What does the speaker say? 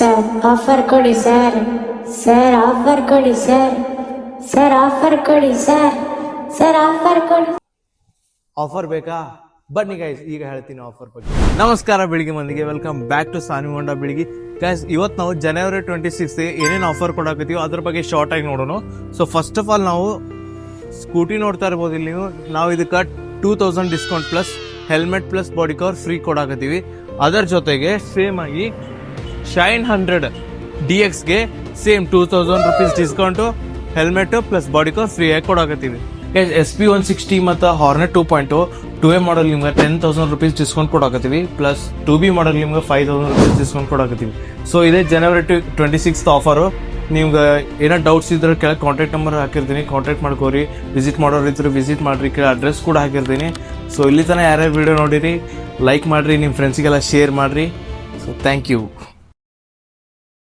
Sir offer ಕೊಡಿ sir, sir offer ಕೊಡಿ sir, sir offer ಕೊಡಿ ಸರ್, ಸರ್ ಆಫರ್ ಕೊಡಿ. ಆಫರ್ ಬೇಕಾ? ಬನ್ನಿ ಗೈಸ್, ಈಗ ಹೇಳ್ತೀನಿ ಆಫರ್ ಬಗ್ಗೆ. ನಮಸ್ಕಾರ ಬೆಳಿಗ್ಗೆ ಮಂದಿಗೆ, ವೆಲ್ಕಮ್ ಬ್ಯಾಕ್ ಟು ಸಾನಿ ಹೊಂಡ ಬೆಳಿಗ್ಗೆ. ಗೈಸ್, ಇವತ್ತು ನಾವು ಜನವರಿ 26 ಏನೇನು ಆಫರ್ ಕೊಡಾಕತ್ತೀವಿ ಅದ್ರ ಬಗ್ಗೆ ಶಾರ್ಟ್ ಆಗಿ ನೋಡೋಣ. ಸೊ ಫಸ್ಟ್ ಆಫ್ ಆಲ್ ನಾವು ಸ್ಕೂಟಿ ನೋಡ್ತಾ ಇರ್ಬೋದು ಇಲ್ಲಿ ನಾವು ಇದಕ್ಕೆ 2000 discount plus helmet plus body cover free ಕೊಡಾಕತ್ತೀವಿ. ಅದರ ಜೊತೆಗೆ ಸೇಮ್ ಆಗಿ ಶೈನ್ 100 DXಗೆ same 2000 rupees discount, helmet plus body cover free ಆಗಿ ಕೊಡಾಕತ್ತೀವಿ. SP 160 ಮತ್ತು ಹಾರ್ನೆಟ್ 2.0 2A ಮಾಡಲ್ ನಿಮ್ಗೆ 10,000 ರೂಪೀಸ್ ಡಿಸ್ಕೌಂಟ್ ಕೊಡಾಕತ್ತೀವಿ, ಪ್ಲಸ್ 2B ಮಾಡಲ್ ನಿಮ್ಗೆ 5,000 ರೂಪೀಸ್ ಡಿಸ್ಕೌಂಟ್ ಕೊಡಾಕತ್ತೀವಿ. ಸೊ ಇದೇ ಜನವರಿ 26 ಆಫರು. ನಿಮ್ಗೆ ಏನೋ ಡೌಟ್ಸ್ ಇದ್ರೆ ಕೆಳಗೆ ಕಾಂಟ್ಯಾಕ್ಟ್ ನಂಬರ್ ಹಾಕಿರ್ತೀನಿ, ಕಾಂಟ್ಯಾಕ್ಟ್ ಮಾಡ್ಕೋರಿ. ವಿಸಿಟ್ ಮಾಡೋರು ಇದ್ರೆ ವಿಸಿಟ್ ಮಾಡಿರಿ, ಕೆಳಗೆ ಅಡ್ರೆಸ್ ಕೂಡ ಹಾಕಿರ್ತೀನಿ. ಸೊ ಇಲ್ಲಿ ತನಕ ಯಾರ್ಯಾರು ವಿಡಿಯೋ ನೋಡಿರಿ, ಲೈಕ್ ಮಾಡಿರಿ, ನಿಮ್ಮ ಫ್ರೆಂಡ್ಸಿಗೆಲ್ಲ ಶೇರ್ ಮಾಡಿರಿ. So thank you.